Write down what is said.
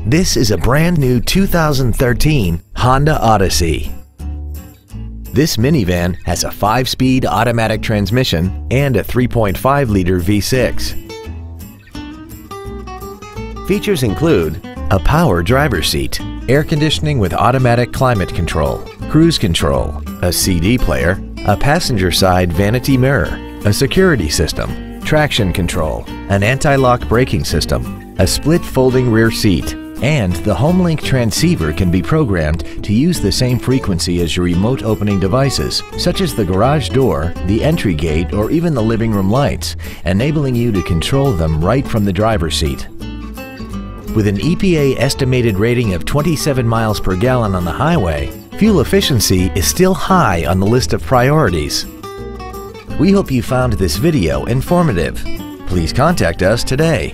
This is a brand new 2013 Honda Odyssey. This minivan has a 5-speed automatic transmission and a 3.5-liter V6. Features include a power driver's seat, air conditioning with automatic climate control, cruise control, a CD player, a passenger side vanity mirror, a security system, traction control, an anti-lock braking system, a split folding rear seat, and the HomeLink transceiver can be programmed to use the same frequency as your remote opening devices, such as the garage door, the entry gate, or even the living room lights, enabling you to control them right from the driver's seat. With an EPA estimated rating of 27 miles per gallon on the highway, fuel efficiency is still high on the list of priorities. We hope you found this video informative. Please contact us today.